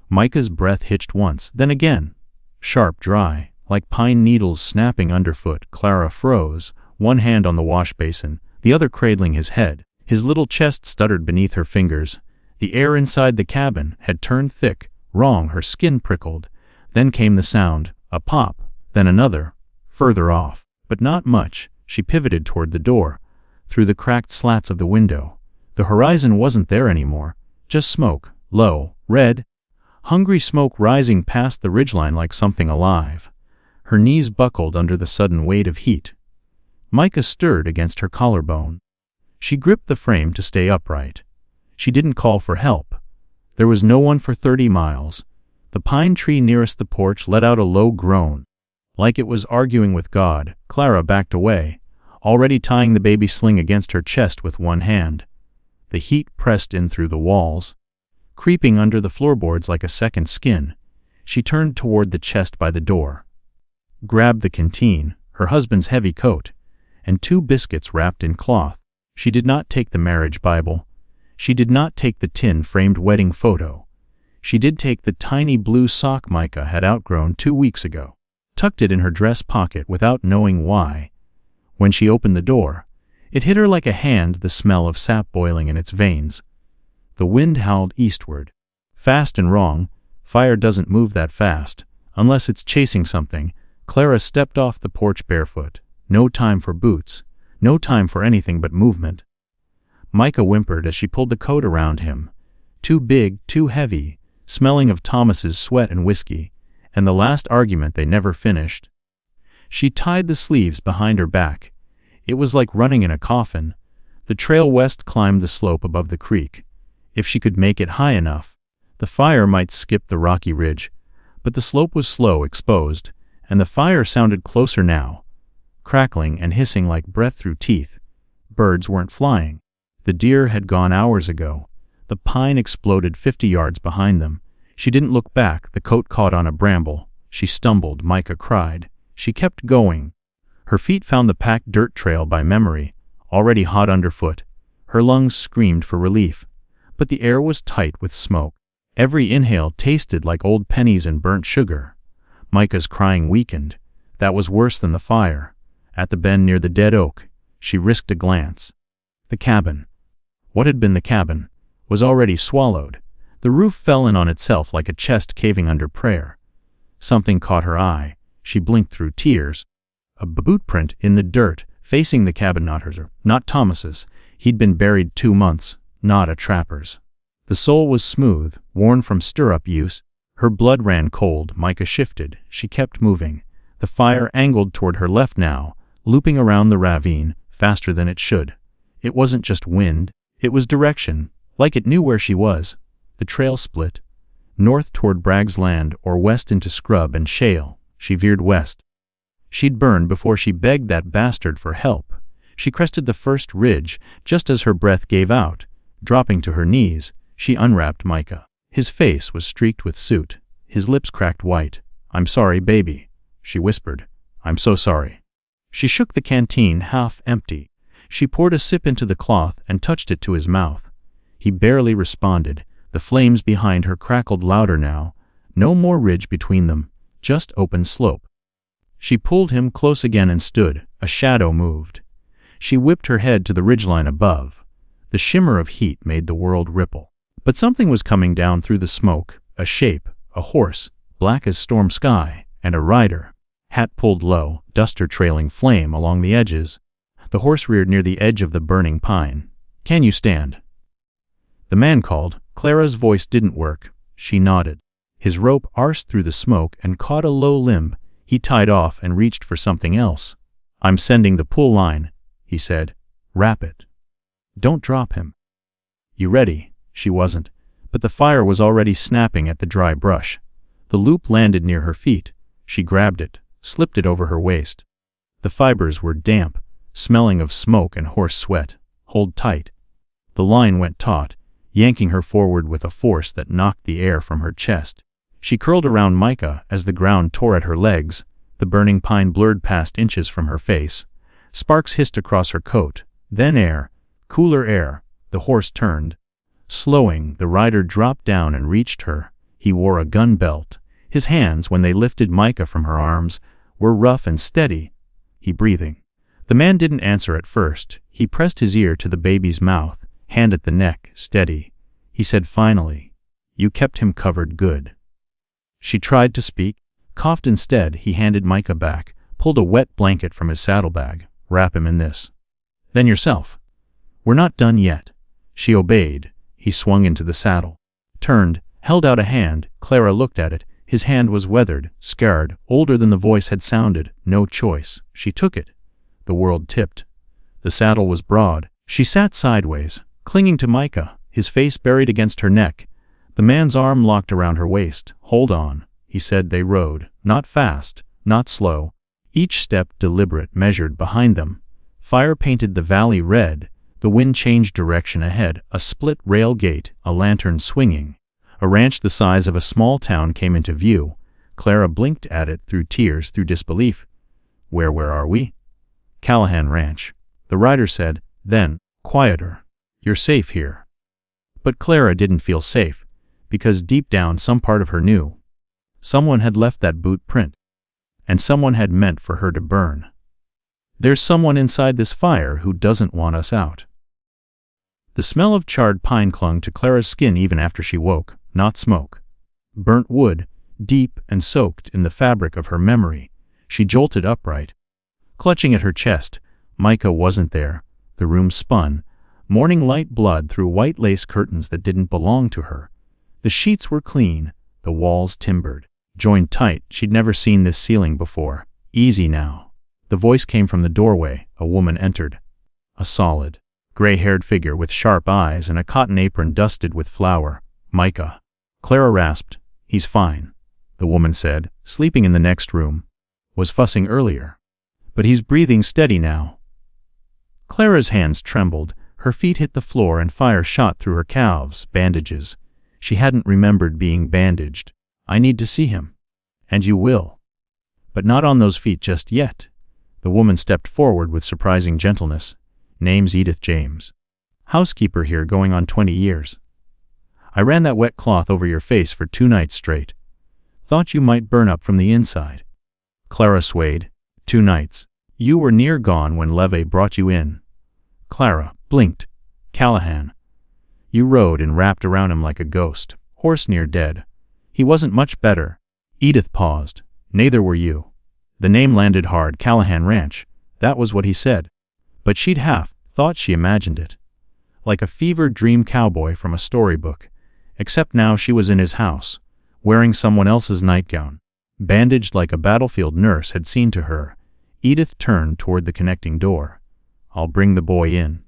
Micah's breath hitched once, then again. Sharp, dry, like pine needles snapping underfoot. Clara froze, one hand on the wash basin, the other cradling his head. His little chest stuttered beneath her fingers. The air inside the cabin had turned thick, wrong. Her skin prickled. Then came the sound, a pop, then another, further off. But not much. She pivoted toward the door, through the cracked slats of the window. The horizon wasn't there anymore, just smoke, low, red, hungry smoke rising past the ridgeline like something alive. Her knees buckled under the sudden weight of heat. Micah stirred against her collarbone. She gripped the frame to stay upright. She didn't call for help. There was no one for 30 miles. The pine tree nearest the porch let out a low groan. Like it was arguing with God. Clara backed away, already tying the baby sling against her chest with one hand. The heat pressed in through the walls, creeping under the floorboards like a second skin. She turned toward the chest by the door, grabbed the canteen, her husband's heavy coat, and 2 biscuits wrapped in cloth. She did not take the marriage Bible. She did not take the tin-framed wedding photo. She did take the tiny blue sock Micah had outgrown 2 weeks ago, tucked it in her dress pocket without knowing why. When she opened the door, it hit her like a hand, the smell of sap boiling in its veins. The wind howled eastward. Fast and wrong. Fire doesn't move that fast, unless it's chasing something. Clara stepped off the porch barefoot. No time for boots. No time for anything but movement. Micah whimpered as she pulled the coat around him. Too big, too heavy, smelling of Thomas's sweat and whiskey, and the last argument they never finished. She tied the sleeves behind her back. It was like running in a coffin. The trail west climbed the slope above the creek. If she could make it high enough, the fire might skip the rocky ridge, but the slope was slow, exposed, and the fire sounded closer now, crackling and hissing like breath through teeth. Birds weren't flying. The deer had gone hours ago. The pine exploded 50 yards behind them. She didn't look back. The coat caught on a bramble. She stumbled. Micah cried. She kept going. Her feet found the packed dirt trail by memory, already hot underfoot. Her lungs screamed for relief, but the air was tight with smoke. Every inhale tasted like old pennies and burnt sugar. Micah's crying weakened. That was worse than the fire. At the bend near the dead oak, she risked a glance. The cabin. What had been the cabin was already swallowed. The roof fell in on itself like a chest caving under prayer. Something caught her eye. She blinked through tears. A boot print in the dirt, facing the cabin, not hers, not Thomas's. He'd been buried 2 months, not a trapper's. The sole was smooth, worn from stirrup use. Her blood ran cold. Micah shifted. She kept moving. The fire angled toward her left now, looping around the ravine, faster than it should. It wasn't just wind, it was direction, like it knew where she was. The trail split, north toward Bragg's land or west into scrub and shale. She veered west. She'd burn before she begged that bastard for help. She crested the first ridge, just as her breath gave out. Dropping to her knees, she unwrapped Micah. His face was streaked with soot. His lips cracked white. "I'm sorry, baby," she whispered. "I'm so sorry." She shook the canteen half empty. She poured a sip into the cloth and touched it to his mouth. He barely responded. The flames behind her crackled louder now. No more ridge between them, just open slope. She pulled him close again and stood. A shadow moved. She whipped her head to the ridgeline above. The shimmer of heat made the world ripple. But something was coming down through the smoke. A shape, a horse, black as storm sky, and a rider. Hat pulled low, duster trailing flame along the edges. The horse reared near the edge of the burning pine. "Can you stand?" The man called. Clara's voice didn't work. She nodded. His rope arsed through the smoke and caught a low limb. He tied off and reached for something else. "I'm sending the pull line," he said. "Wrap it. Don't drop him." "You ready?" She wasn't, but the fire was already snapping at the dry brush. The loop landed near her feet. She grabbed it, slipped it over her waist. The fibers were damp, smelling of smoke and horse sweat. "Hold tight." The line went taut, yanking her forward with a force that knocked the air from her chest. She curled around Micah as the ground tore at her legs. The burning pine blurred past inches from her face. Sparks hissed across her coat. Then air, cooler air. The horse turned. Slowing, the rider dropped down and reached her. He wore a gun belt. His hands, when they lifted Micah from her arms, were rough and steady. He breathing. The man didn't answer at first. He pressed his ear to the baby's mouth, hand at the neck, steady. He said finally, "You kept him covered good." She tried to speak, coughed instead. He handed Micah back, pulled a wet blanket from his saddlebag. "Wrap him in this. Then yourself." "We're not done yet." She obeyed. He swung into the saddle, turned, held out a hand. Clara looked at it. His hand was weathered, scarred, older than the voice had sounded. No choice. She took it. The world tipped. The saddle was broad. She sat sideways, clinging to Micah, his face buried against her neck. The man's arm locked around her waist. "Hold on," he said. They rode, not fast, not slow. Each step deliberate, measured. Behind them, fire painted the valley red. The wind changed direction ahead. A split rail gate, a lantern swinging. A ranch the size of a small town came into view. Clara blinked at it through tears, through disbelief. Where are we?" "Callahan Ranch," the rider said, then, quieter. "You're safe here." But Clara didn't feel safe, because deep down some part of her knew. Someone had left that boot print, and someone had meant for her to burn. There's someone inside this fire who doesn't want us out. The smell of charred pine clung to Clara's skin even after she woke. Not smoke. Burnt wood, deep and soaked in the fabric of her memory. She jolted upright, clutching at her chest. Micah wasn't there. The room spun, morning light blood through white lace curtains that didn't belong to her. The sheets were clean, the walls timbered, joined tight. She'd never seen this ceiling before. "Easy now." The voice came from the doorway. A woman entered. A solid, gray-haired figure with sharp eyes and a cotton apron dusted with flour. "Micah." Clara rasped. "He's fine," the woman said. "Sleeping in the next room. Was fussing earlier. But he's breathing steady now." Clara's hands trembled. Her feet hit the floor and fire shot through her calves. Bandages. She hadn't remembered being bandaged. "I need to see him." "And you will. But not on those feet just yet." The woman stepped forward with surprising gentleness. "Name's Edith James. Housekeeper here going on 20 years. I ran that wet cloth over your face for 2 nights straight. Thought you might burn up from the inside." Clara swayed. 2 nights. You were near gone when Leve brought you in." Clara blinked. "Callahan." "You rode and wrapped around him like a ghost. Horse near dead. He wasn't much better." Edith paused. "Neither were you." The name landed hard. Callahan Ranch. That was what he said. But she'd half thought she imagined it. Like a fevered dream cowboy from a storybook. Except now she was in his house, wearing someone else's nightgown, bandaged like a battlefield nurse had seen to her. Edith turned toward the connecting door. "I'll bring the boy in."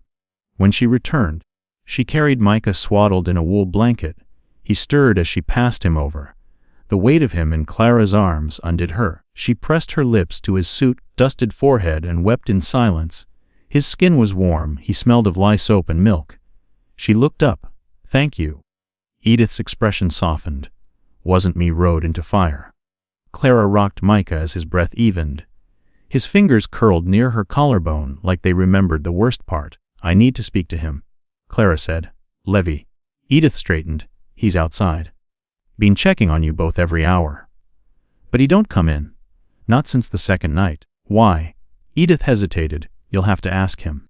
When she returned, she carried Micah swaddled in a wool blanket. He stirred as she passed him over. The weight of him in Clara's arms undid her. She pressed her lips to his soot-dusted forehead and wept in silence. His skin was warm. He smelled of lye soap and milk. She looked up. "Thank you." Edith's expression softened. "Wasn't me rode into fire." Clara rocked Micah as his breath evened. His fingers curled near her collarbone like they remembered the worst part. "I need to speak to him," Clara said. "Levy." Edith straightened. "He's outside. Been checking on you both every hour." "But he don't come in." "Not since the second night." "Why?" Edith hesitated. "You'll have to ask him."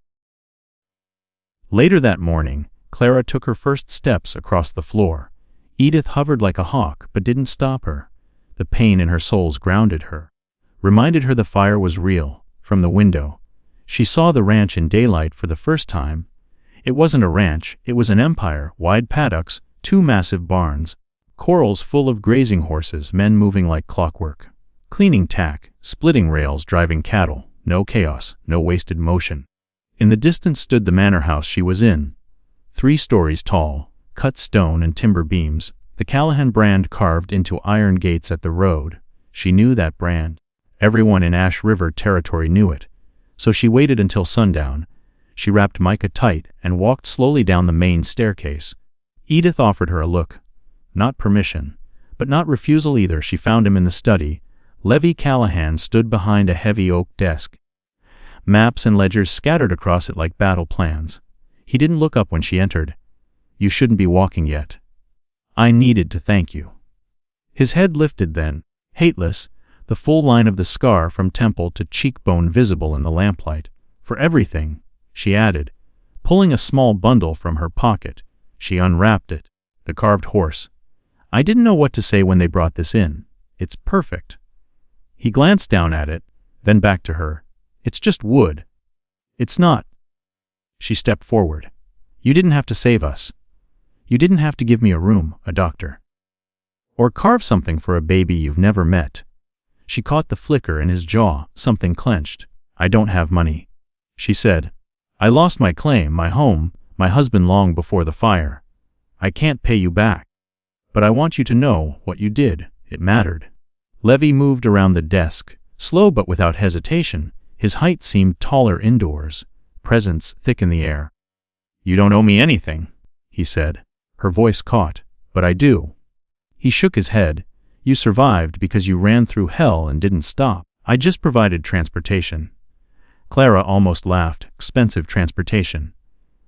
Later that morning, Clara took her first steps across the floor. Edith hovered like a hawk but didn't stop her. The pain in her soles grounded her, reminded her the fire was real. From the window, she saw the ranch in daylight for the first time. It wasn't a ranch, it was an empire. Wide paddocks, 2 massive barns, corrals full of grazing horses, men moving like clockwork, cleaning tack, splitting rails, driving cattle. No chaos, no wasted motion. In the distance stood the manor house she was in. 3 stories tall, cut stone and timber beams, the Callahan brand carved into iron gates at the road. She knew that brand. Everyone in Ash River territory knew it. So she waited until sundown. She wrapped Micah tight and walked slowly down the main staircase. Edith offered her a look. Not permission, but not refusal either. She found him in the study. Levy Callahan stood behind a heavy oak desk. Maps and ledgers scattered across it like battle plans. He didn't look up when she entered. "You shouldn't be walking yet." "I needed to thank you." His head lifted then, hateless, the full line of the scar from temple to cheekbone visible in the lamplight. For everything, she added, pulling a small bundle from her pocket. She unwrapped it. The carved horse. I didn't know what to say when they brought this in. It's perfect. He glanced down at it, then back to her. It's just wood. It's not. She stepped forward. You didn't have to save us. You didn't have to give me a room, a doctor. Or carve something for a baby you've never met. She caught the flicker in his jaw, something clenched. I don't have money, she said. I lost my claim, my home, my husband long before the fire. I can't pay you back. But I want you to know what you did. It mattered. Levi moved around the desk, slow but without hesitation. His height seemed taller indoors, presence thick in the air. You don't owe me anything, he said. Her voice caught. But I do. He shook his head. You survived because you ran through hell and didn't stop. I just provided transportation. Clara almost laughed. Expensive transportation.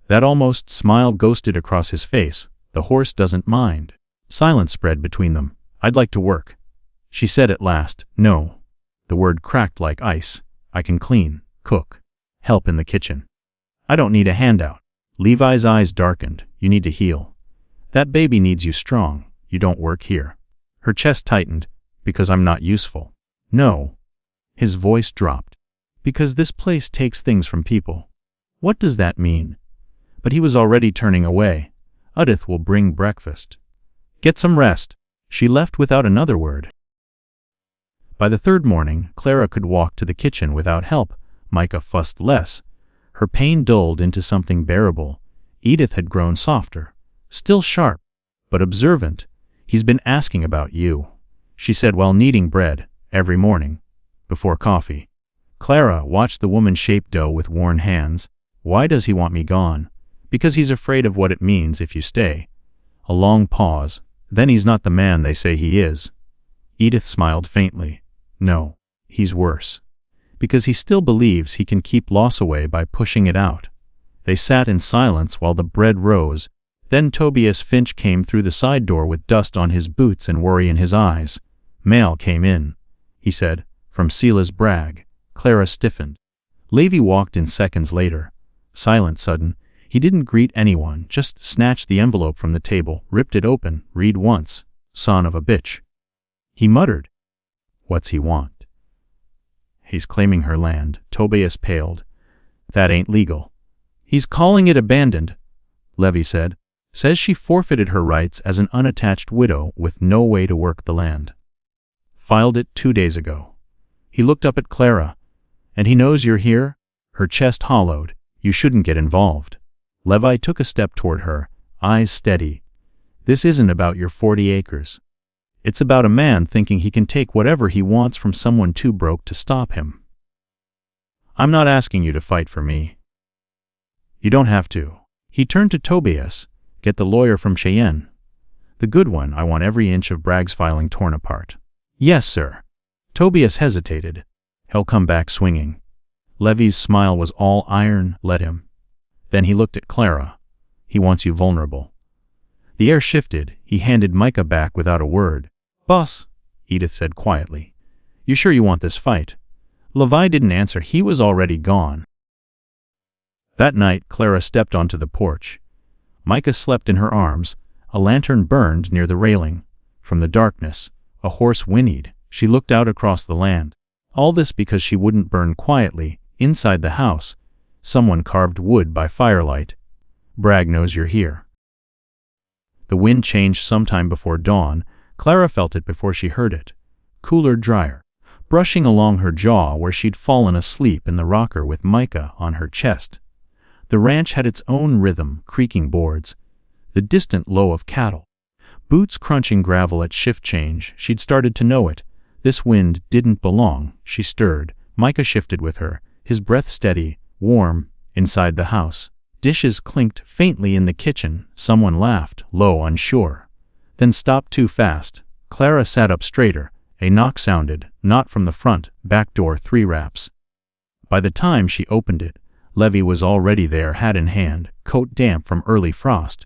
That almost smile ghosted across his face. The horse doesn't mind. Silence spread between them. I'd like to work, she said at last. No. The word cracked like ice. I can clean, cook, help in the kitchen. I don't need a handout. Levi's eyes darkened. You need to heal. That baby needs you strong. You don't work here. Her chest tightened. Because I'm not useful. No. His voice dropped. Because this place takes things from people. What does that mean? But he was already turning away. Udith will bring breakfast. Get some rest. She left without another word. By the third morning, Clara could walk to the kitchen without help. Micah fussed less. Her pain dulled into something bearable. Edith had grown softer. Still sharp, but observant. He's been asking about you, she said while kneading bread, every morning, before coffee. Clara watched the woman shape dough with worn hands. Why does he want me gone? Because he's afraid of what it means if you stay. A long pause. Then he's not the man they say he is. Edith smiled faintly. No, he's worse. Because he still believes he can keep loss away by pushing it out. They sat in silence while the bread rose. Then Tobias Finch came through the side door with dust on his boots and worry in his eyes. Mail came in, he said, from Silas Bragg. Clara stiffened. Levi walked in seconds later. Silent, sudden. He didn't greet anyone, just snatched the envelope from the table, ripped it open, read once. Son of a bitch. He muttered. What's he want? He's claiming her land. Tobias paled. That ain't legal. He's calling it abandoned, Levi said. Says she forfeited her rights as an unattached widow with no way to work the land. Filed it 2 days ago. He looked up at Clara. And he knows you're here? Her chest hollowed. You shouldn't get involved. Levi took a step toward her, eyes steady. This isn't about your 40 acres. It's about a man thinking he can take whatever he wants from someone too broke to stop him. I'm not asking you to fight for me. You don't have to. He turned to Tobias. Get the lawyer from Cheyenne. The good one. I want every inch of Bragg's filing torn apart. Yes, sir. Tobias hesitated. He'll come back swinging. Levi's smile was all iron. Let him. Then he looked at Clara. He wants you vulnerable. The air shifted. He handed Micah back without a word. Boss, Edith said quietly. You sure you want this fight? Levi didn't answer. He was already gone. That night, Clara stepped onto the porch. Micah slept in her arms. A lantern burned near the railing. From the darkness, a horse whinnied. She looked out across the land. All this because she wouldn't burn quietly, inside the house. Someone carved wood by firelight. Bragg knows you're here. The wind changed sometime before dawn. Clara felt it before she heard it. Cooler, drier. Brushing along her jaw where she'd fallen asleep in the rocker with Micah on her chest. The ranch had its own rhythm, creaking boards. The distant low of cattle. Boots crunching gravel at shift change. She'd started to know it. This wind didn't belong. She stirred. Micah shifted with her, his breath steady, warm, inside the house. Dishes clinked faintly in the kitchen. Someone laughed, low, unsure. Then stopped too fast. Clara sat up straighter. A knock sounded, not from the front, back door 3 raps. By the time she opened it, Levi was already there, hat in hand, coat damp from early frost.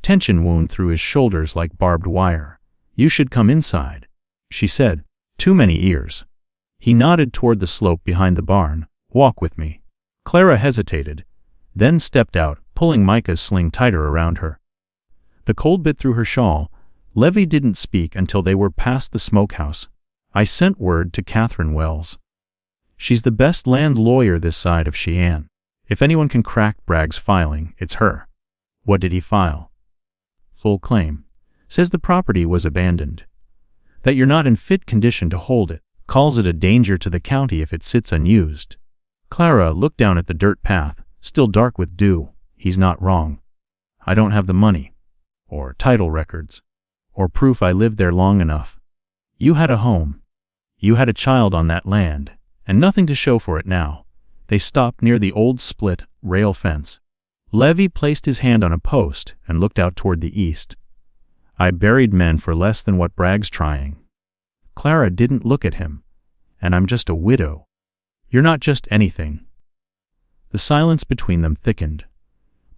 Tension wound through his shoulders like barbed wire. You should come inside, she said. Too many ears. He nodded toward the slope behind the barn. Walk with me. Clara hesitated, then stepped out, pulling Micah's sling tighter around her. The cold bit through her shawl. Levy didn't speak until they were past the smokehouse. I sent word to Catherine Wells. She's the best land lawyer this side of Cheyenne. If anyone can crack Bragg's filing, it's her. What did he file? Full claim. Says the property was abandoned. That you're not in fit condition to hold it. Calls it a danger to the county if it sits unused. Clara looked down at the dirt path, still dark with dew. He's not wrong. I don't have the money. Or title records. Or proof I lived there long enough. You had a home. You had a child on that land, and nothing to show for it now. They stopped near the old split rail fence. Levy placed his hand on a post and looked out toward the east. I buried men for less than what Bragg's trying. Clara didn't look at him. And I'm just a widow. You're not just anything. The silence between them thickened.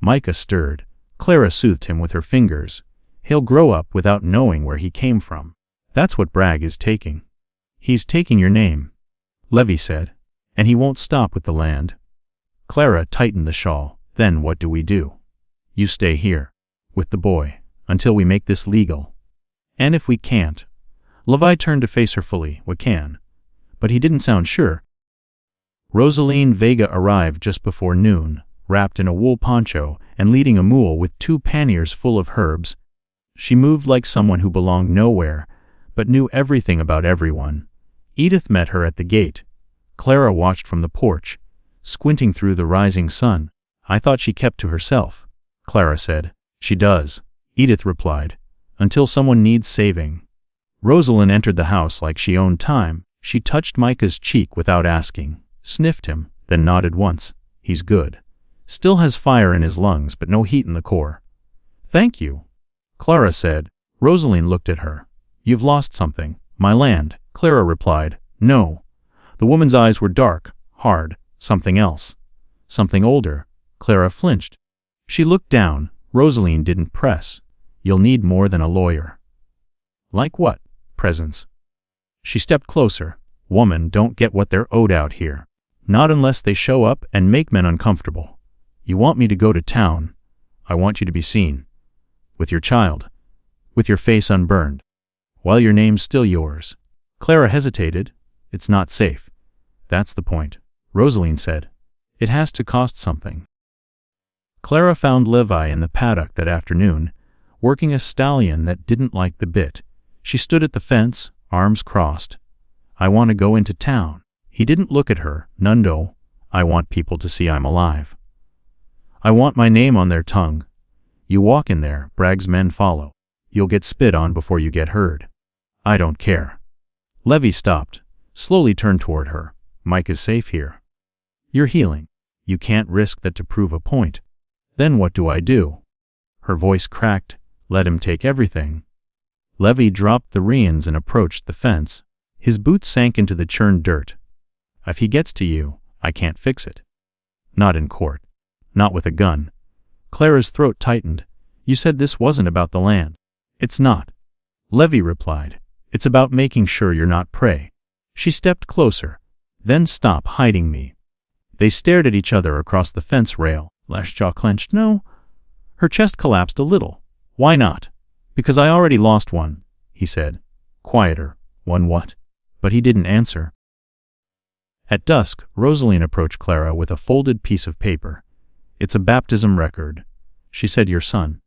Micah stirred. Clara soothed him with her fingers. He'll grow up without knowing where he came from. That's what Bragg is taking. He's taking your name, Levy said. And he won't stop with the land. Clara tightened the shawl. Then what do we do? You stay here, with the boy, until we make this legal. And if we can't, Levi turned to face her fully. We can. But he didn't sound sure. Rosaline Vega arrived just before noon, wrapped in a wool poncho and leading a mule with 2 panniers full of herbs. She moved like someone who belonged nowhere, but knew everything about everyone. Edith met her at the gate. Clara watched from the porch, squinting through the rising sun. I thought she kept to herself, Clara said. She does, Edith replied, until someone needs saving. Rosalind entered the house like she owned time. She touched Micah's cheek without asking, sniffed him, then nodded once. He's good. Still has fire in his lungs but no heat in the core. Thank you, Clara said. Rosalind looked at her. You've lost something. My land, Clara replied. No. The woman's eyes were dark, hard, something else. Something older. Clara flinched. She looked down. Rosalind didn't press. You'll need more than a lawyer. Like what? Presents. She stepped closer. Women don't get what they're owed out here. Not unless they show up and make men uncomfortable. You want me to go to town. I want you to be seen. With your child. With your face unburned. While your name's still yours. Clara hesitated. It's not safe. That's the point, Rosalind said. It has to cost something. Clara found Levi in the paddock that afternoon, working a stallion that didn't like the bit. She stood at the fence, arms crossed. I want to go into town. He didn't look at her. Nundo, I want people to see I'm alive. I want my name on their tongue. You walk in there, Bragg's men follow. You'll get spit on before you get heard. I don't care. Levy stopped, slowly turned toward her. Mike is safe here. You're healing. You can't risk that to prove a point. Then what do I do? Her voice cracked. Let him take everything. Levy dropped the reins and approached the fence. His boots sank into the churned dirt. If he gets to you, I can't fix it. Not in court. Not with a gun. Clara's throat tightened. You said this wasn't about the land. It's not. Levy replied. It's about making sure you're not prey. She stepped closer. Then stop hiding me. They stared at each other across the fence rail. Lash jaw clenched. No. Her chest collapsed a little. Why not? Because I already lost one, he said. Quieter. One what? But he didn't answer. At dusk, Rosalind approached Clara with a folded piece of paper. It's a baptism record. She said your son.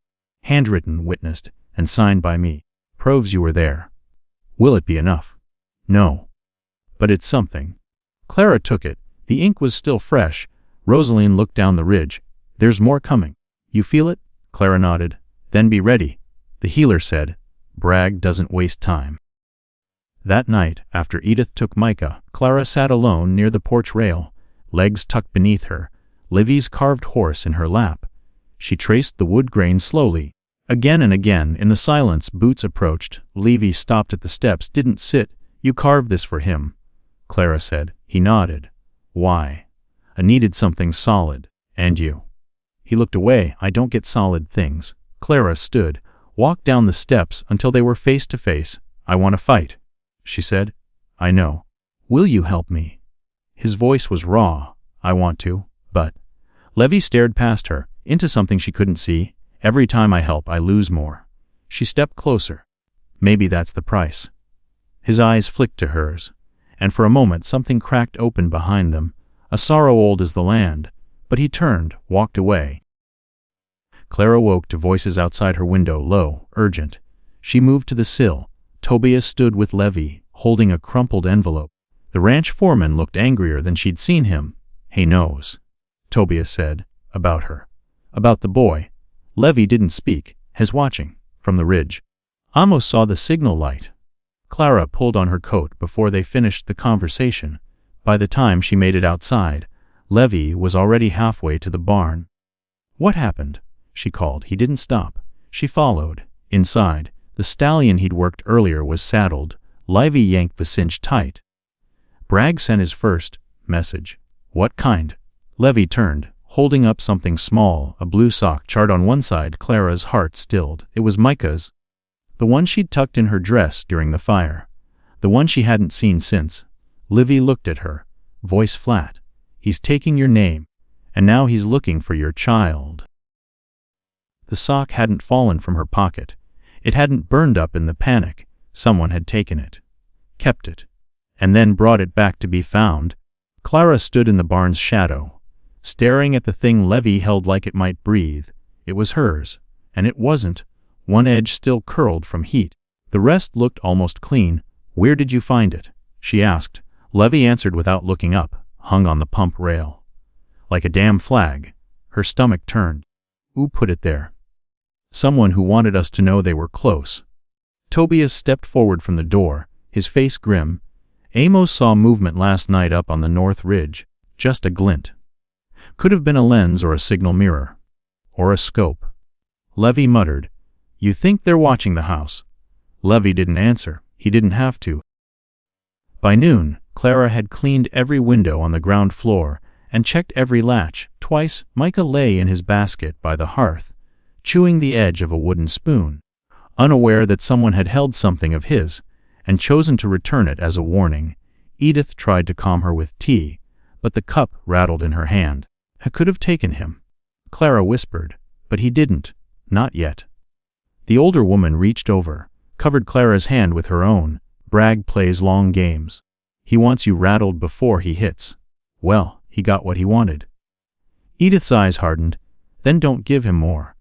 Handwritten, witnessed, and signed by me. Proves you were there. Will it be enough? No. But it's something. Clara took it. The ink was still fresh. Rosalind looked down the ridge. There's more coming. You feel it? Clara nodded. Then be ready. The healer said. Bragg doesn't waste time. That night, after Edith took Micah, Clara sat alone near the porch rail, legs tucked beneath her, Livy's carved horse in her lap. She traced the wood grain slowly. Again and again, in the silence, Boots approached. Levy stopped at the steps. Didn't sit. You carved this for him, Clara said. He nodded. Why? I needed something solid. And you? He looked away. I don't get solid things. Clara stood, walked down the steps until they were face to face. "I want to fight," she said. "I know. Will you help me?" His voice was raw. "I want to, but—" Levy stared past her, into something she couldn't see. "Every time I help, I lose more." She stepped closer. "Maybe that's the price." His eyes flicked to hers, and for a moment something cracked open behind them, a sorrow old as the land, but he turned, walked away. Clara woke to voices outside her window, low, urgent. She moved to the sill. Tobias stood with Levy, holding a crumpled envelope. The ranch foreman looked angrier than she'd seen him. "He knows," Tobias said, "about her. About the boy." Levy didn't speak, his watching, from the ridge. Amos saw the signal light. Clara pulled on her coat before they finished the conversation. By the time she made it outside, Levy was already halfway to the barn. "What happened?" she called. He didn't stop. She followed. Inside, the stallion he'd worked earlier was saddled. Levy yanked the cinch tight. Bragg sent his first message. "What kind?" Levy turned, holding up something small, a blue sock chart on one side. Clara's heart stilled. It was Micah's. The one she'd tucked in her dress during the fire. The one she hadn't seen since. Levy looked at her, voice flat. "He's taking your name, and now he's looking for your child." The sock hadn't fallen from her pocket. It hadn't burned up in the panic. Someone had taken it, kept it, and then brought it back to be found. Clara stood in the barn's shadow, staring at the thing Levy held like it might breathe. It was hers, and it wasn't. One edge still curled from heat. The rest looked almost clean. "Where did you find it?" she asked. Levy answered without looking up. "Hung on the pump rail. Like a damn flag." Her stomach turned. "Who put it there?" "Someone who wanted us to know they were close." Tobias stepped forward from the door, his face grim. "Amos saw movement last night up on the north ridge. Just a glint. Could have been a lens or a signal mirror. Or a scope." Levy muttered. "You think they're watching the house?" Levy didn't answer. He didn't have to. By noon, Clara had cleaned every window on the ground floor and checked every latch. Twice, Micah lay in his basket by the hearth, chewing the edge of a wooden spoon, unaware that someone had held something of his and chosen to return it as a warning. Edith tried to calm her with tea, but the cup rattled in her hand. "I could have taken him," Clara whispered, "but he didn't. Not yet." The older woman reached over, covered Clara's hand with her own. "Bragg plays long games. He wants you rattled before he hits. Well, he got what he wanted." Edith's eyes hardened. "Then don't give him more."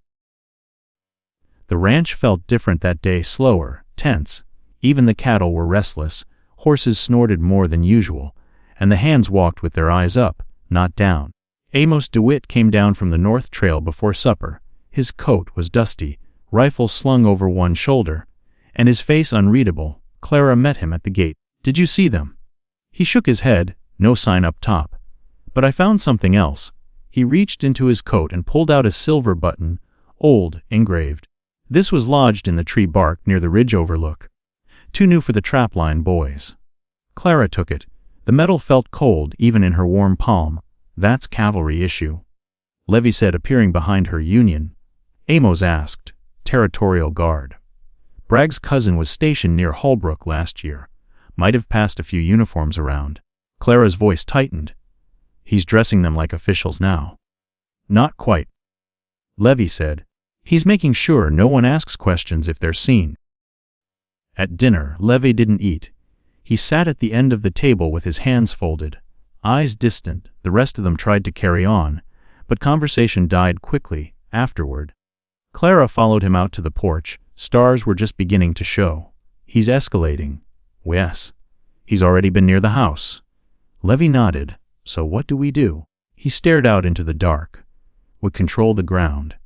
The ranch felt different that day, slower, tense. Even the cattle were restless. Horses snorted more than usual, and the hands walked with their eyes up, not down. Amos DeWitt came down from the north trail before supper. His coat was dusty, rifle slung over one shoulder, and his face unreadable. Clara met him at the gate. "Did you see them?" He shook his head. "No sign up top. But I found something else." He reached into his coat and pulled out a silver button, old, engraved. This was lodged in the tree bark near the ridge overlook. "Too new for the trapline, boys." Clara took it. The metal felt cold even in her warm palm. "That's cavalry issue," Levy said, appearing behind her. "Union?" Amos asked. "Territorial Guard. Bragg's cousin was stationed near Holbrook last year. Might have passed a few uniforms around." Clara's voice tightened. "He's dressing them like officials now." "Not quite," Levy said. "He's making sure no one asks questions if they're seen." At dinner, Levy didn't eat. He sat at the end of the table with his hands folded, eyes distant. The rest of them tried to carry on, but conversation died quickly afterward. Clara followed him out to the porch. Stars were just beginning to show. "He's escalating." "Yes. He's already been near the house." Levy nodded. "So what do we do?" He stared out into the dark. "We control the ground.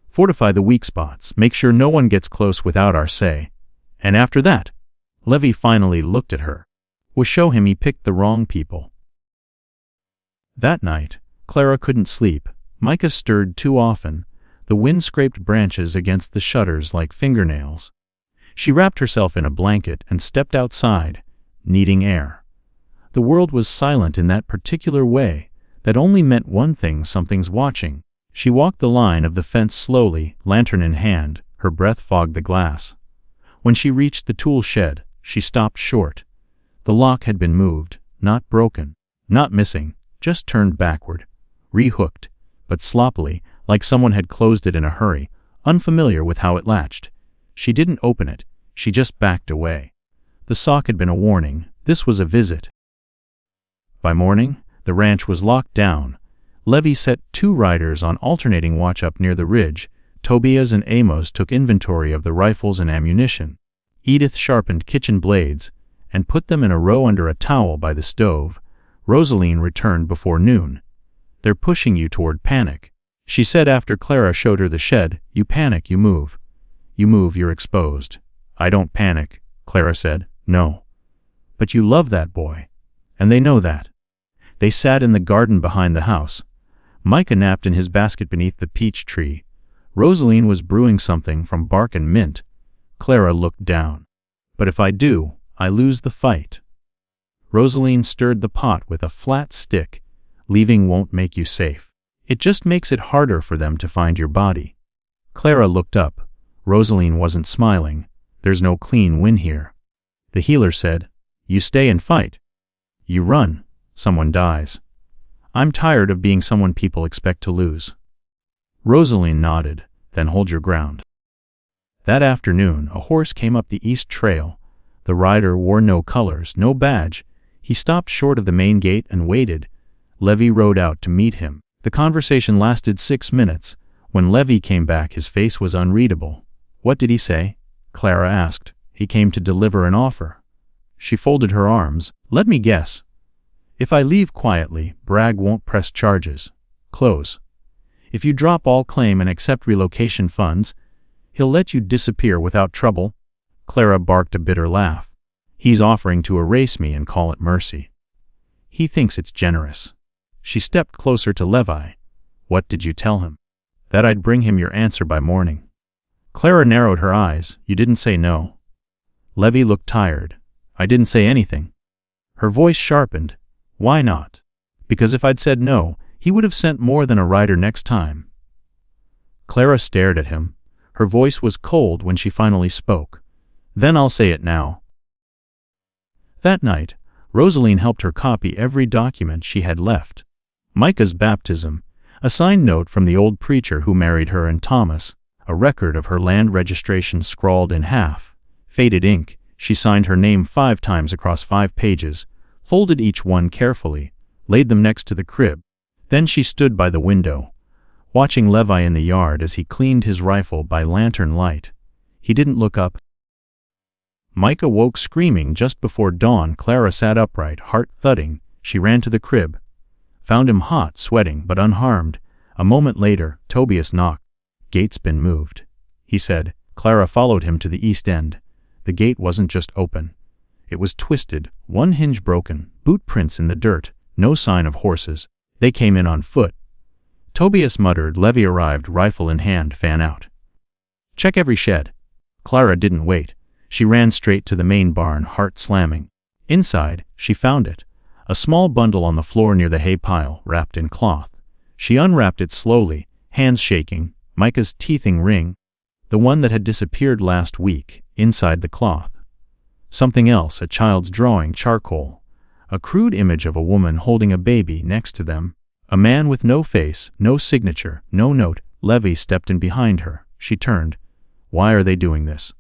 Fortify the weak spots. Make sure no one gets close without our say. And after that," Levy finally looked at her, "we'll show him he picked the wrong people." That night, Clara couldn't sleep. Micah stirred too often. The wind scraped branches against the shutters like fingernails. She wrapped herself in a blanket and stepped outside, needing air. The world was silent in that particular way that only meant one thing: something's watching. She walked the line of the fence slowly, lantern in hand, Her breath fogged the glass. When she reached the tool shed, she stopped short. The lock had been moved, not broken, not missing, just turned backward, rehooked, but sloppily, like someone had closed it in a hurry, unfamiliar with how it latched. She didn't open it, she just backed away. The sock had been a warning, this was a visit. By morning, the ranch was locked down. Levy set 2 riders on alternating watch up near the ridge. Tobias and Amos took inventory of the rifles and ammunition. Edith sharpened kitchen blades and put them in a row under a towel by the stove. Rosaline returned before noon. "They're pushing you toward panic," she said after Clara showed her the shed. "You panic, you move. You move, you're exposed." "I don't panic," Clara said. "No. But you love that boy. And they know that." They sat in the garden behind the house. Micah napped in his basket beneath the peach tree. Rosaline was brewing something from bark and mint. Clara looked down. "But if I do, I lose the fight." Rosaline stirred the pot with a flat stick. "Leaving won't make you safe. It just makes it harder for them to find your body." Clara looked up. Rosaline wasn't smiling. "There's no clean win here." The healer said, "You stay and fight. You run, someone dies. I'm tired of being someone people expect to lose." Rosaline nodded. "Then hold your ground." That afternoon, a horse came up the east trail. The rider wore no colors, no badge. He stopped short of the main gate and waited. Levy rode out to meet him. The conversation lasted 6 minutes. When Levy came back, his face was unreadable. "What did he say?" Clara asked. "He came to deliver an offer." She folded her arms. "Let me guess. If I leave quietly, Bragg won't press charges. Close. If you drop all claim and accept relocation funds, he'll let you disappear without trouble." Clara barked a bitter laugh. "He's offering to erase me and call it mercy. He thinks it's generous." She stepped closer to Levi. "What did you tell him?" "That I'd bring him your answer by morning." Clara narrowed her eyes. "You didn't say no." Levy looked tired. "I didn't say anything." Her voice sharpened. "Why not?" "Because if I'd said no, he would have sent more than a rider next time." Clara stared at him. Her voice was cold when she finally spoke. "Then I'll say it now." That night, Rosaline helped her copy every document she had left. Micah's baptism, a signed note from the old preacher who married her and Thomas, a record of her land registration scrawled in half, faded ink. She signed her name 5 times across 5 pages, folded each one carefully, laid them next to the crib. Then she stood by the window, watching Levi in the yard as he cleaned his rifle by lantern light. He didn't look up. Micah woke screaming just before dawn. Clara sat upright, heart thudding. She ran to the crib, found him hot, sweating, but unharmed. A moment later, Tobias knocked. "Gate's been moved," he said. Clara followed him to the east end. The gate wasn't just open. It was twisted, one hinge broken, boot prints in the dirt, no sign of horses. They came in on foot. Tobias muttered. Levy arrived, rifle in hand, fan out. "Check every shed." Clara didn't wait. She ran straight to the main barn, heart slamming. Inside, she found it. A small bundle on the floor near the hay pile, wrapped in cloth. She unwrapped it slowly, hands shaking. Micah's teething ring, the one that had disappeared last week, inside the cloth. Something else, a child's drawing, charcoal. A crude image of a woman holding a baby next to them. A man with no face, no signature, no note. Levy stepped in behind her. She turned. "Why are they doing this?"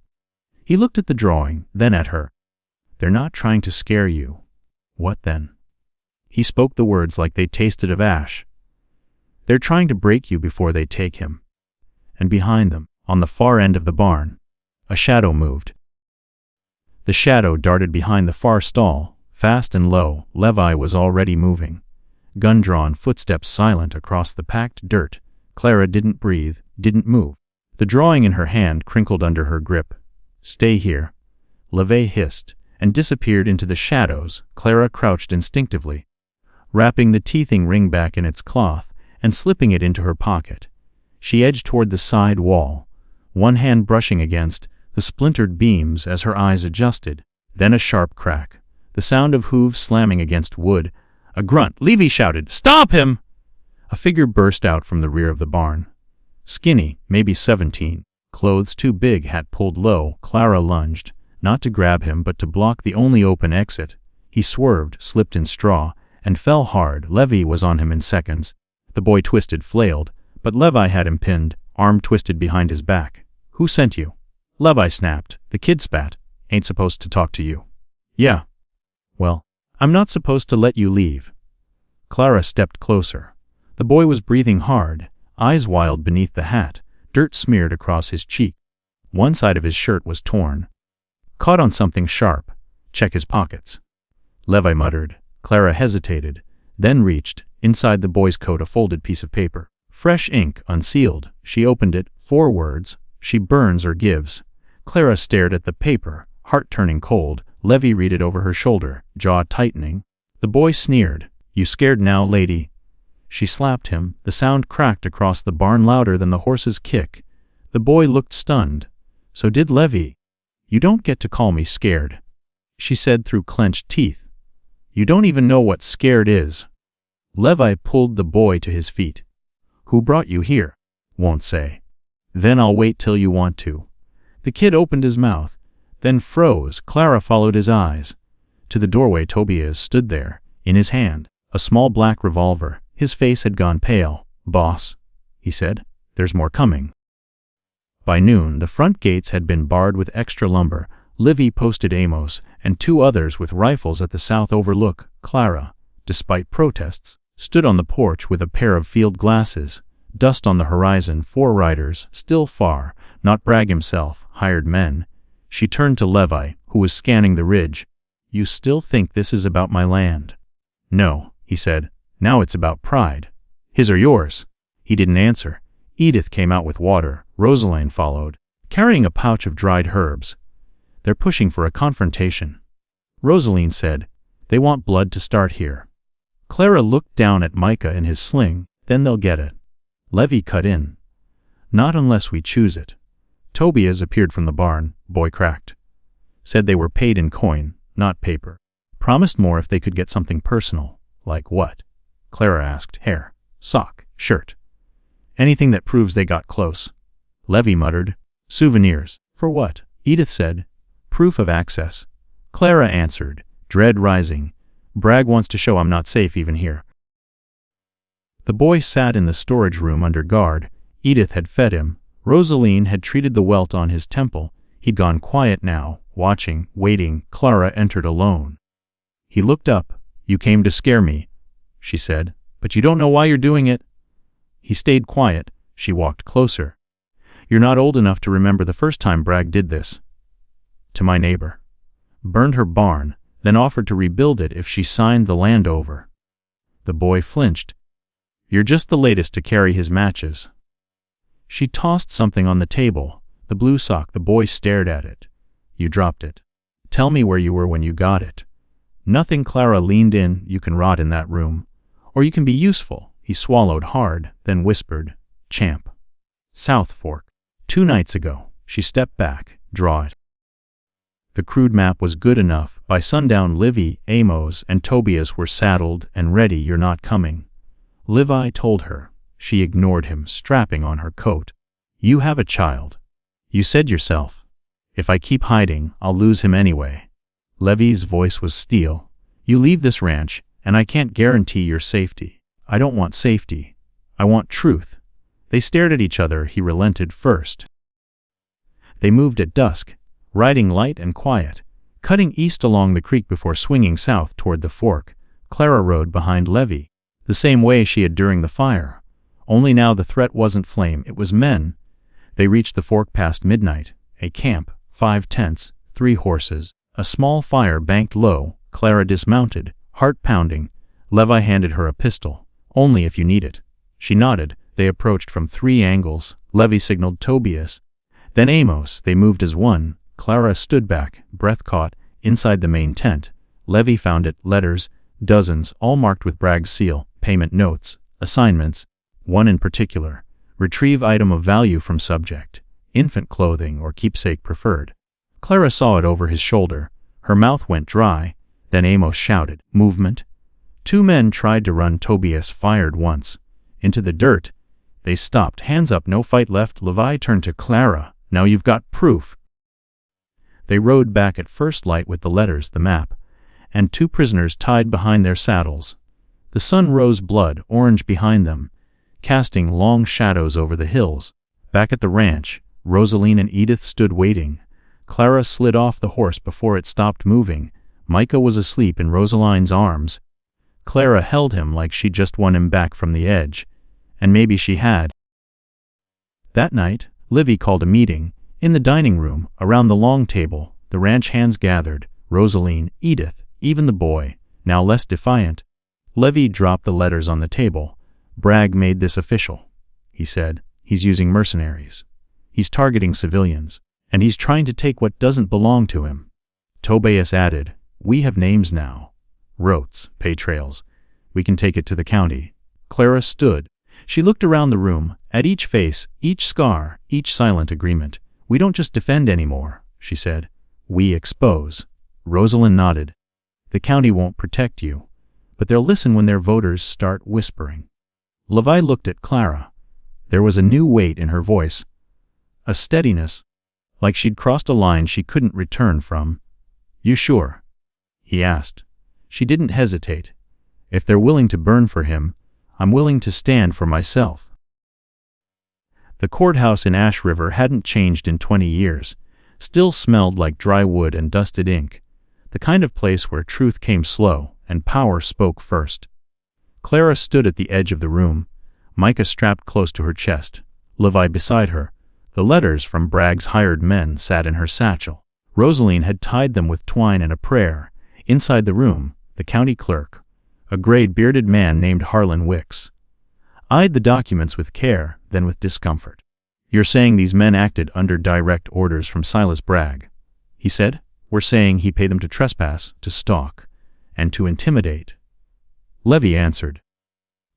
He looked at the drawing, then at her. "They're not trying to scare you." "What then?" He spoke the words like they tasted of ash. "They're trying to break you before they take him." And behind them, on the far end of the barn, a shadow moved. The shadow darted behind the far stall, fast and low. Levi was already moving. Gun-drawn footsteps silent across the packed dirt. Clara didn't breathe, didn't move. The drawing in her hand crinkled under her grip. "Stay here," Levi hissed, and disappeared into the shadows. Clara crouched instinctively, wrapping the teething ring back in its cloth and slipping it into her pocket. She edged toward the side wall, one hand brushing against the splintered beams as her eyes adjusted. Then a sharp crack, the sound of hooves slamming against wood. A grunt. Levy shouted, "Stop him!" A figure burst out from the rear of the barn. Skinny, maybe 17. Clothes too big, hat pulled low. Clara lunged, not to grab him but to block the only open exit. He swerved, slipped in straw, and fell hard. Levi was on him in seconds. The boy twisted, flailed, but Levi had him pinned, arm twisted behind his back. "Who sent you?" Levi snapped. The kid spat. "Ain't supposed to talk to you." "Yeah. Well, I'm not supposed to let you leave." Clara stepped closer. The boy was breathing hard, eyes wild beneath the hat, dirt smeared across his cheek. One side of his shirt was torn. "Caught on something sharp. Check his pockets." Levi muttered. Clara hesitated, then reached, inside the boy's coat, a folded piece of paper. Fresh ink, unsealed. She opened it. 4 words. "She burns or gives." Clara stared at the paper, heart turning cold. Levi read it over her shoulder, jaw tightening. The boy sneered. "You scared now, lady?" She slapped him. The sound cracked across the barn louder than the horse's kick. The boy looked stunned. So did Levi. "You don't get to call me scared," she said through clenched teeth. "You don't even know what scared is." Levi pulled the boy to his feet. "Who brought you here?" "Won't say." "Then I'll wait till you want to." The kid opened his mouth, then froze. Clara followed his eyes. To the doorway. Tobias stood there, in his hand a small black revolver. His face had gone pale. "Boss," he said, "there's more coming." By noon, the front gates had been barred with extra lumber. Livy posted Amos and 2 others with rifles at the south overlook. Clara, despite protests, stood on the porch with a pair of field glasses. Dust on the horizon. 4 riders, still far, not Bragg himself, hired men. She turned to Levi, who was scanning the ridge. "You still think this is about my land?" "No," he said. "Now it's about pride." "His or yours?" He didn't answer. Edith came out with water. Rosaline followed, carrying a pouch of dried herbs. "They're pushing for a confrontation," Rosaline said. "They want blood to start here." Clara looked down at Micah in his sling. "Then they'll get it." Levi cut in. "Not unless we choose it." Tobias appeared from the barn. Boy cracked. "Said they were paid in coin, not paper. Promised more if they could get something personal." "Like what?" Clara asked. "Hair, sock, shirt. Anything that proves they got close." Levi muttered. "Souvenirs." "For what?" Edith said. "Proof of access." Clara answered, dread rising. "Bragg wants to show I'm not safe even here." The boy sat in the storage room under guard. Edith had fed him. Rosaline had treated the welt on his temple. He'd gone quiet now, watching, waiting. Clara entered alone. He looked up. "You came to scare me," she said, "but you don't know why you're doing it." He stayed quiet. She walked closer. "You're not old enough to remember the first time Bragg did this. To my neighbor. Burned her barn, then offered to rebuild it if she signed the land over." The boy flinched. "You're just the latest to carry his matches." She tossed something on the table. The blue sock. The boy stared at it. "You dropped it. Tell me where you were when you got it." "Nothing." Clara leaned in. "You can rot in that room. Or you can be useful." He swallowed hard, then whispered, "Champ. South Fork. 2 nights ago." She stepped back. "Draw it." The crude map was good enough. By sundown, Livy, Amos, and Tobias were saddled and ready. "You're not coming," Levi told her. She ignored him, strapping on her coat. "You have a child. You said yourself. If I keep hiding, I'll lose him anyway." Levi's voice was steel. "You leave this ranch, and I can't guarantee your safety." "I don't want safety. I want truth." They stared at each other. He relented first. They moved at dusk, riding light and quiet, cutting east along the creek before swinging south toward the fork. Clara rode behind Levi, the same way she had during the fire. Only now the threat wasn't flame, it was men. They reached the fork past midnight. A camp, 5 tents, 3 horses, a small fire banked low. Clara dismounted, heart pounding. Levi handed her a pistol. "Only if you need it." She nodded. They approached from 3 angles. Levi signaled Tobias. Then Amos. They moved as one. Clara stood back, breath caught, inside the main tent. Levi found it. Letters, dozens, all marked with Bragg's seal. Payment notes, assignments. One in particular. Retrieve item of value from subject. Infant clothing or keepsake preferred. Clara saw it over his shoulder. Her mouth went dry. Then Amos shouted. Movement. 2 men tried to run. Tobias fired once. Into the dirt. They stopped. Hands up. No fight left. Levi turned to Clara. Now you've got proof." They rode back at first light with the letters, the map, and 2 prisoners tied behind their saddles. The sun rose blood orange behind them, casting long shadows over the hills. Back at the ranch, Rosaline and Edith stood waiting. Clara slid off the horse before it stopped moving. Micah was asleep in Rosaline's arms. Clara held him like she'd just won him back from the edge. And maybe she had. That night, Livy called a meeting. In the dining room, around the long table, the ranch hands gathered. Rosaline, Edith, even the boy, now less defiant. Livy dropped the letters on the table. "Bragg made this official," he said. "He's using mercenaries. He's targeting civilians. And he's trying to take what doesn't belong to him." Tobias added, "We have names now. Rotes, pay trails. We can take it to the county." Clara stood. She looked around the room, at each face, each scar, each silent agreement. "We don't just defend anymore," she said. "We expose." Rosalind nodded. "The county won't protect you, but they'll listen when their voters start whispering." Levi looked at Clara. There was a new weight in her voice, a steadiness, like she'd crossed a line she couldn't return from. "You sure?" he asked. She didn't hesitate. "If they're willing to burn for him, I'm willing to stand for myself." The courthouse in Ash River hadn't changed in 20 years, still smelled like dry wood and dusted ink, the kind of place where truth came slow and power spoke first. Clara stood at the edge of the room, Micah strapped close to her chest, Levi beside her. The letters from Bragg's hired men sat in her satchel. Rosaline had tied them with twine and a prayer. Inside the room, the county clerk, a gray bearded man named Harlan Wicks, eyed the documents with care, then with discomfort. "You're saying these men acted under direct orders from Silas Bragg," he said. "We're saying he paid them to trespass, to stalk, and to intimidate." Levy answered.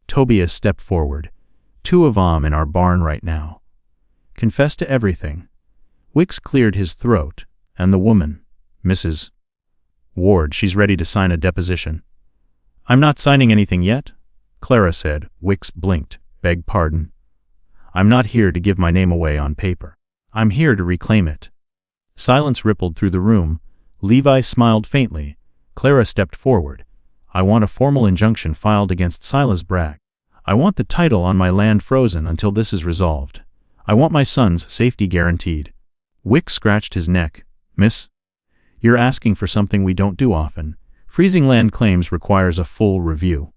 Tobias stepped forward. "2 of 'em in our barn right now. Confess to everything." Wicks cleared his throat. "And the woman, Mrs. Ward, she's ready to sign a deposition." "I'm not signing anything yet," Clara said. Wicks blinked. "Beg pardon. I'm not here to give my name away on paper. I'm here to reclaim it." Silence rippled through the room. Levi smiled faintly. Clara stepped forward. "I want a formal injunction filed against Silas Bragg. I want the title on my land frozen until this is resolved. I want my son's safety guaranteed." Wicks scratched his neck. "Miss, you're asking for something we don't do often. Freezing land claims requires a full review."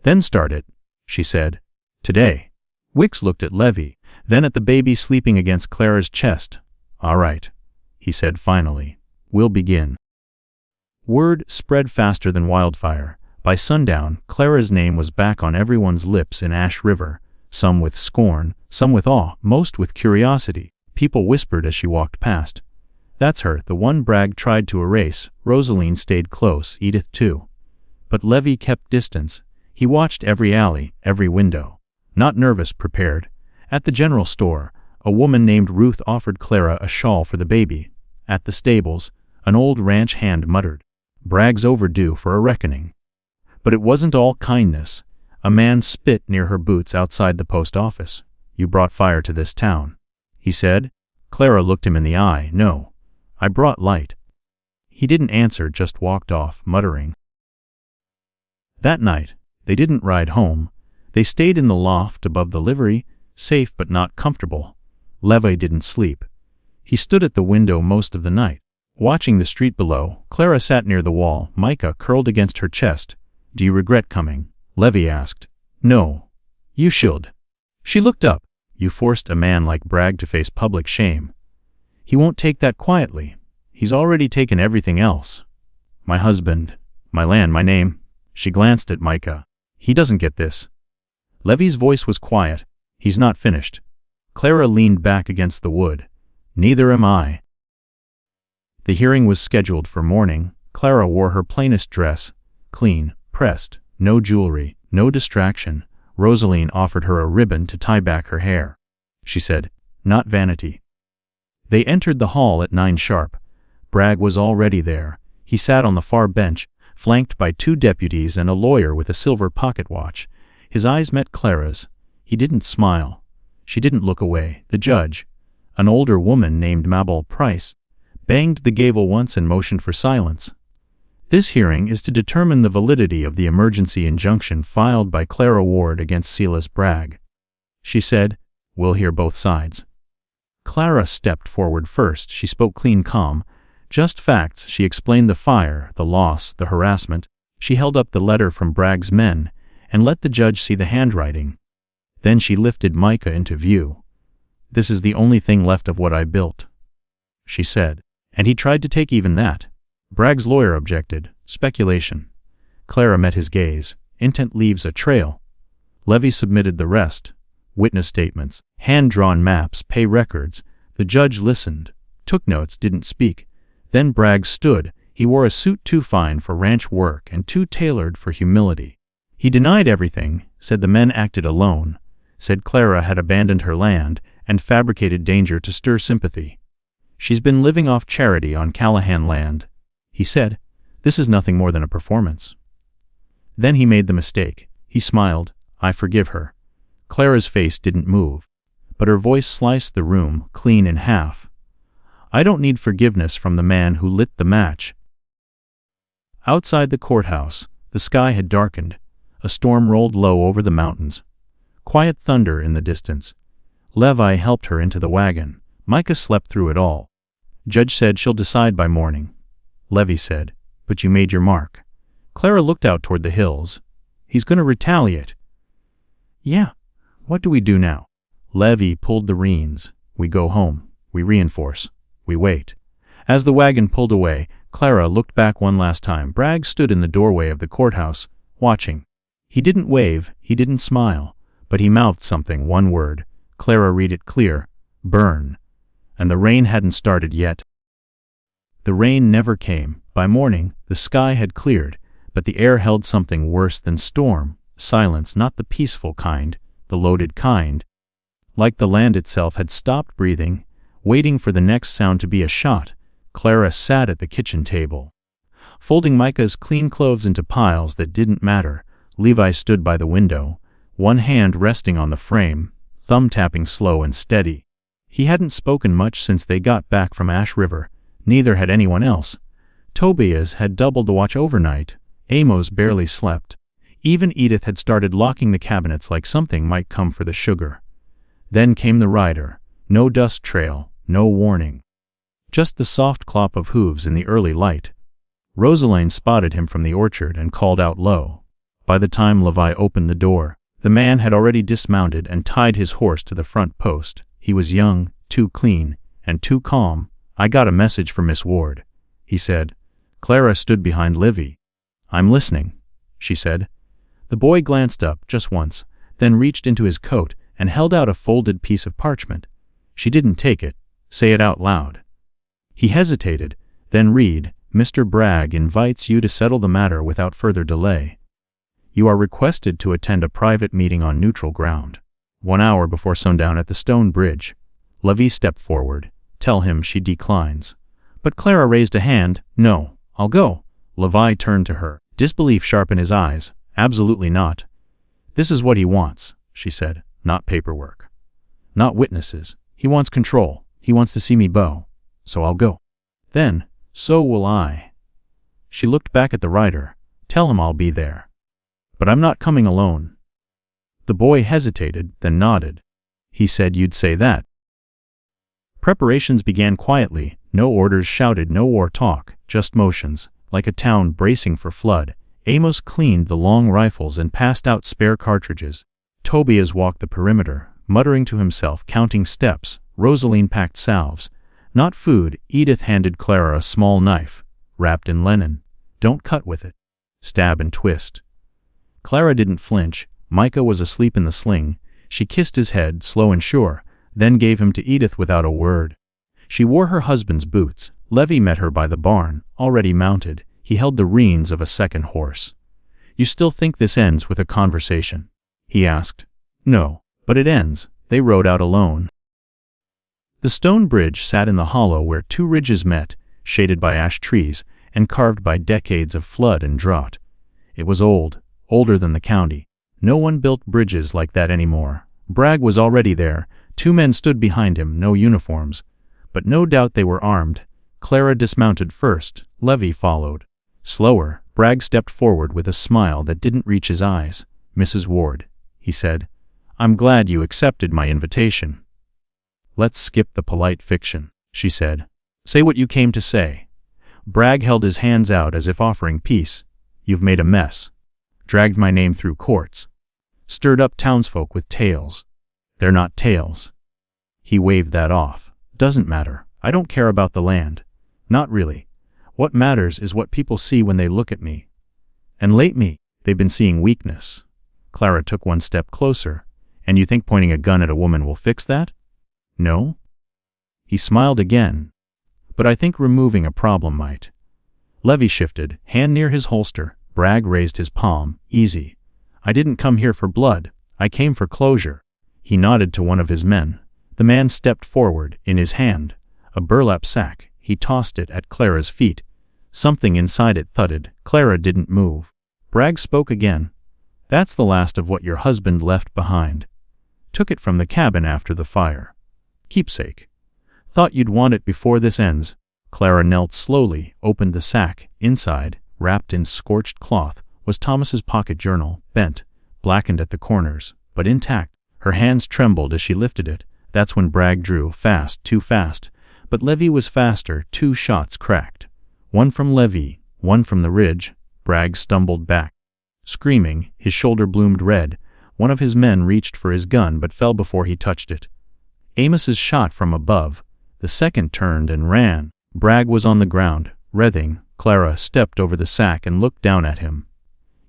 "Then start it," she said. "Today." Wicks looked at Levy, then at the baby sleeping against Clara's chest. "All right," he said finally. "We'll begin." Word spread faster than wildfire. By sundown, Clara's name was back on everyone's lips in Ash River, some with scorn, some with awe, most with curiosity. People whispered as she walked past. "That's her, the one Bragg tried to erase." Rosaline stayed close, Edith too. But Levy kept distance. He watched every alley, every window. Not nervous, prepared. At the general store, a woman named Ruth offered Clara a shawl for the baby. At the stables, an old ranch hand muttered, "Bragg's overdue for a reckoning." But it wasn't all kindness. A man spit near her boots outside the post office. "You brought fire to this town," he said. Clara looked him in the eye. "No, I brought light." He didn't answer, just walked off, muttering. That night, they didn't ride home. They stayed in the loft above the livery, safe but not comfortable. Levi didn't sleep. He stood at the window most of the night, watching the street below. Clara sat near the wall, Micah curled against her chest. "Do you regret coming?" Levy asked. "No. You should." She looked up. "You forced a man like Bragg to face public shame. He won't take that quietly. He's already taken everything else. My husband, my land, my name." She glanced at Micah. "He doesn't get this." Levy's voice was quiet. "He's not finished." Clara leaned back against the wood. "Neither am I." The hearing was scheduled for morning. Clara wore her plainest dress, clean, pressed, no jewelry, no distraction. Rosaline offered her a ribbon to tie back her hair. She said, "Not vanity." They entered the hall at 9 sharp. Bragg was already there. He sat on the far bench, flanked by 2 deputies and a lawyer with a silver pocket watch. His eyes met Clara's. He didn't smile. She didn't look away. The judge, An older woman named Mabel Price banged the gavel once and motioned for silence. This hearing is to determine the validity of the emergency injunction filed by Clara Ward against Silas Bragg. She said, "We'll hear both sides." Clara stepped forward first. She spoke clean calm. Just facts. She explained the fire, the loss, the harassment. She held up the letter from Bragg's men and let the judge see the handwriting. Then she lifted Micah into view. "This is the only thing left of what I built," she said. "And he tried to take even that." Bragg's lawyer objected. Speculation. Clara met his gaze. "Intent leaves a trail." Levy submitted the rest. Witness statements, hand-drawn maps, pay records. The judge listened, took notes, didn't speak. Then Bragg stood. He wore a suit too fine for ranch work and too tailored for humility. He denied everything, said the men acted alone, said Clara had abandoned her land and fabricated danger to stir sympathy. "She's been living off charity on Callahan land," he said. "This is nothing more than a performance." Then he made the mistake. He smiled. "I forgive her." Clara's face didn't move, but her voice sliced the room clean in half. "I don't need forgiveness from the man who lit the match." Outside the courthouse, the sky had darkened. A storm rolled low over the mountains. Quiet thunder in the distance. Levi helped her into the wagon. Micah slept through it all. Judge said she'll decide by morning. Levy said, "But you made your mark." Clara looked out toward the hills. "He's going to retaliate." "Yeah. What do we do now?" Levy pulled the reins. "We go home. We reinforce. We wait." As the wagon pulled away, Clara looked back one last time. Bragg stood in the doorway of the courthouse, watching. He didn't wave, he didn't smile, but he mouthed something, one word. Clara read it clear: burn. And the rain hadn't started yet. The rain never came. By morning, the sky had cleared, but the air held something worse than storm. Silence, not the peaceful kind, the loaded kind. Like the land itself had stopped breathing, waiting for the next sound to be a shot. Clara sat at the kitchen table, folding Micah's clean clothes into piles that didn't matter. Levi stood by the window, one hand resting on the frame, thumb tapping slow and steady. He hadn't spoken much since they got back from Ash River. Neither had anyone else. Tobias had doubled the watch overnight. Amos barely slept. Even Edith had started locking the cabinets like something might come for the sugar. Then came the rider. No dust trail, no warning. Just the soft clop of hooves in the early light. Rosaline spotted him from the orchard and called out low. By the time Levi opened the door, the man had already dismounted and tied his horse to the front post. He was young, too clean, and too calm. "I got a message for Miss Ward," he said. Clara stood behind Livy. "I'm listening," she said. The boy glanced up just once, then reached into his coat and held out a folded piece of parchment. She didn't take it, say it out loud. He hesitated, then read, "Mr. Bragg invites you to settle the matter without further delay. You are requested to attend a private meeting on neutral ground. 1 hour before sundown at the stone bridge." Levy stepped forward. "Tell him she declines." But Clara raised a hand. "No, I'll go." Levi turned to her, disbelief sharp in his eyes. "Absolutely not. This is what he wants," she said. "Not paperwork. Not witnesses. He wants control. He wants to see me bow. So I'll go." Then, "So will I." She looked back at the rider. "Tell him I'll be there. But I'm not coming alone." The boy hesitated, then nodded. "He said you'd say that." Preparations began quietly. No orders shouted, no war talk, just motions, like a town bracing for flood. Amos cleaned the long rifles and passed out spare cartridges. Tobias walked the perimeter, muttering to himself, counting steps. Rosaline packed salves. Not food. Edith handed Clara a small knife, wrapped in linen. "Don't cut with it. Stab and twist." Clara didn't flinch. Micah was asleep in the sling. She kissed his head, slow and sure, then gave him to Edith without a word. She wore her husband's boots. Levy met her by the barn, already mounted. He held the reins of a second horse. "You still think this ends with a conversation?" he asked. "No, but it ends." They rode out alone. The stone bridge sat in the hollow where two ridges met, shaded by ash trees and carved by decades of flood and drought. It was old, older than the county. No one built bridges like that anymore. Bragg was already there, 2 men stood behind him, no uniforms, but no doubt they were armed. Clara dismounted first, Levy followed. Slower, Bragg stepped forward with a smile that didn't reach his eyes. "Mrs. Ward," he said, "I'm glad you accepted my invitation." "Let's skip the polite fiction," she said. "Say what you came to say." Bragg held his hands out as if offering peace. "You've made a mess. Dragged my name through courts. Stirred up townsfolk with tales. They're not tales." He waved that off. "Doesn't matter. I don't care about the land. Not really. What matters is what people see when they look at me. And lately, they've been seeing weakness." Clara took one step closer. "And you think pointing a gun at a woman will fix that?" "No?" He smiled again. "But I think removing a problem might." Levy shifted, hand near his holster. Bragg raised his palm. "Easy. I didn't come here for blood. I came for closure." He nodded to one of his men. The man stepped forward, in his hand a burlap sack. He tossed it at Clara's feet. Something inside it thudded. Clara didn't move. Bragg spoke again. "That's the last of what your husband left behind. Took it from the cabin after the fire. Keepsake. Thought you'd want it before this ends." Clara knelt slowly, opened the sack. Inside, wrapped in scorched cloth, was Thomas's pocket journal, bent, blackened at the corners, but intact. Her hands trembled as she lifted it. That's when Bragg drew, fast, too fast. But Levy was faster. 2 shots cracked. One from Levy, one from the ridge. Bragg stumbled back. Screaming, his shoulder bloomed red. One of his men reached for his gun but fell before he touched it. Amos's shot from above. The second turned and ran. Bragg was on the ground, writhing. Clara stepped over the sack and looked down at him.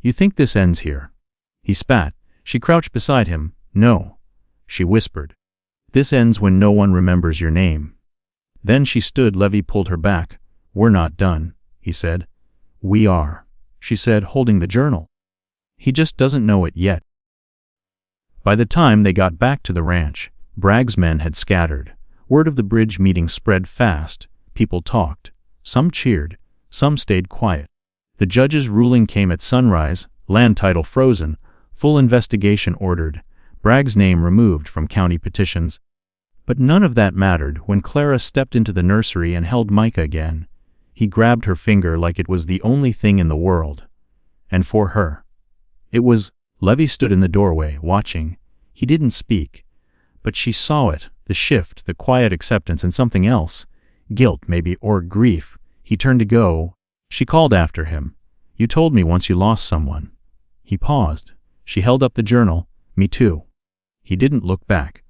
"You think this ends here?" He spat. She crouched beside him. "No," she whispered. "This ends when no one remembers your name." Then she stood. Levy pulled her back. "We're not done," he said. "We are," she said, holding the journal. "He just doesn't know it yet." By the time they got back to the ranch, Bragg's men had scattered. Word of the bridge meeting spread fast. People talked. Some cheered. Some stayed quiet. The judge's ruling came at sunrise. Land title frozen. Full investigation ordered. Bragg's name removed from county petitions. But none of that mattered when Clara stepped into the nursery and held Micah again. He grabbed her finger like it was the only thing in the world. And for her, it was. Levy stood in the doorway, watching. He didn't speak. But she saw it, the shift, the quiet acceptance, and something else. Guilt, maybe, or grief. He turned to go. She called after him. "You told me once you lost someone." He paused. She held up the journal. "Me too." He didn't look back.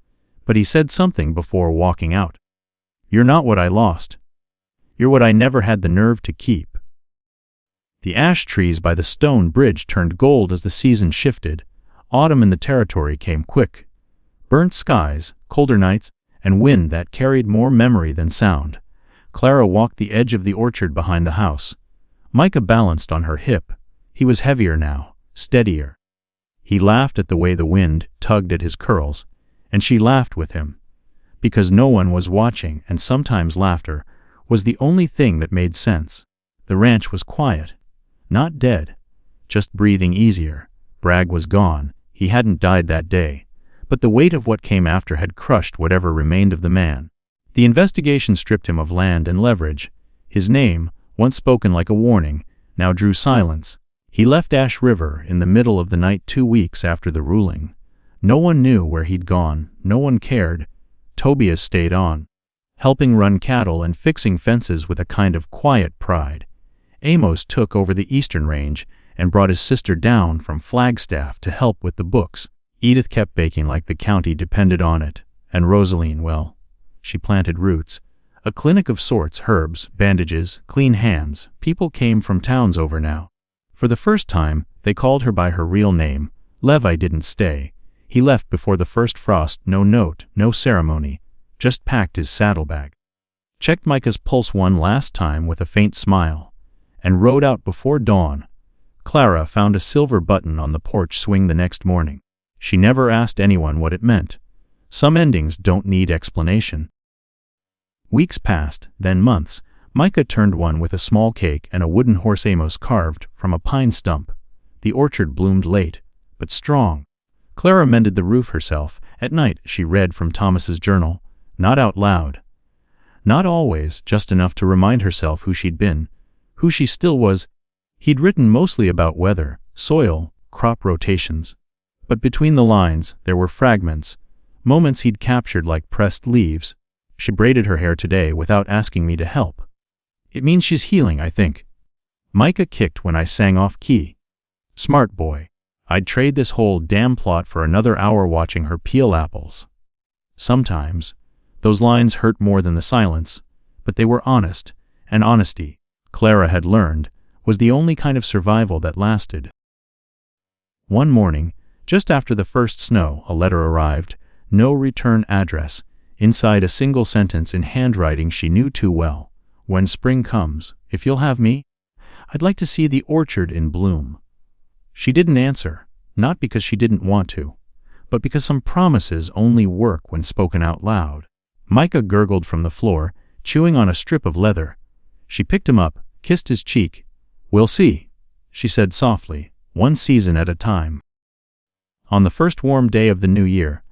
But he said something before walking out. "You're not what I lost. You're what I never had the nerve to keep." The ash trees by the stone bridge turned gold as the season shifted. Autumn in the territory came quick. Burnt skies, colder nights, and wind that carried more memory than sound. Clara walked the edge of the orchard behind the house. Micah balanced on her hip. He was heavier now, steadier. He laughed at the way the wind tugged at his curls, and she laughed with him. Because no one was watching, and sometimes laughter was the only thing that made sense. The ranch was quiet. Not dead. Just breathing easier. Bragg was gone. He hadn't died that day. But the weight of what came after had crushed whatever remained of the man. The investigation stripped him of land and leverage. His name, once spoken like a warning, now drew silence. He left Ash River in the middle of the night 2 weeks after the ruling. No one knew where he'd gone. No one cared. Tobias stayed on, helping run cattle and fixing fences with a kind of quiet pride. Amos took over the eastern range and brought his sister down from Flagstaff to help with the books. Edith kept baking like the county depended on it, and Rosaline, well, she planted roots. A clinic of sorts, herbs, bandages, clean hands. People came from towns over now. For the first time, they called her by her real name. Levi didn't stay. He left before the first frost, no note, no ceremony, just packed his saddlebag. Checked Micah's pulse one last time with a faint smile, and rode out before dawn. Clara found a silver button on the porch swing the next morning. She never asked anyone what it meant. Some endings don't need explanation. Weeks passed, then months. Micah turned one with a small cake and a wooden horse Amos carved from a pine stump. The orchard bloomed late, but strong. Clara mended the roof herself, At night, she read from Thomas's journal, not out loud. Not always, just enough to remind herself who she'd been, who she still was. He'd written mostly about weather, soil, crop rotations. But between the lines, there were fragments, moments he'd captured like pressed leaves. She braided her hair today without asking me to help. It means she's healing, I think. Micah kicked when I sang off key. Smart boy. I'd trade this whole damn plot for another hour watching her peel apples. Sometimes, those lines hurt more than the silence, but they were honest, and honesty, Clara had learned, was the only kind of survival that lasted. One morning, just after the first snow, a letter arrived, no return address, inside a single sentence in handwriting she knew too well. When spring comes, if you'll have me, I'd like to see the orchard in bloom. She didn't answer, not because she didn't want to, but because some promises only work when spoken out loud. Micah gurgled from the floor, chewing on a strip of leather. She picked him up, kissed his cheek. We'll see, she said softly, one season at a time. On the first warm day of the new year,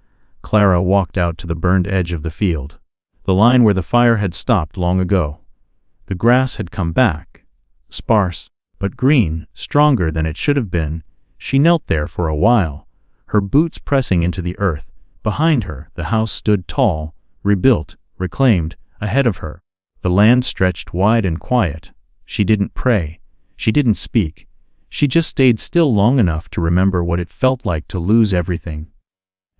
Clara walked out to the burned edge of the field, the line where the fire had stopped long ago. The grass had come back, sparse, but green, stronger than it should have been. She knelt there for a while, her boots pressing into the earth. Behind her, the house stood tall, rebuilt, reclaimed. Ahead of her, the land stretched wide and quiet. She didn't pray. She didn't speak. She just stayed still long enough to remember what it felt like to lose everything.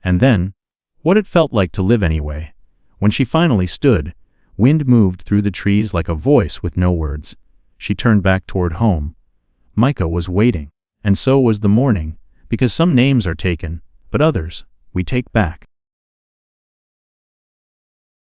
And then, what it felt like to live anyway. When she finally stood, wind moved through the trees like a voice with no words. She turned back toward home. Micah was waiting, and so was the morning, because some names are taken, but others, we take back.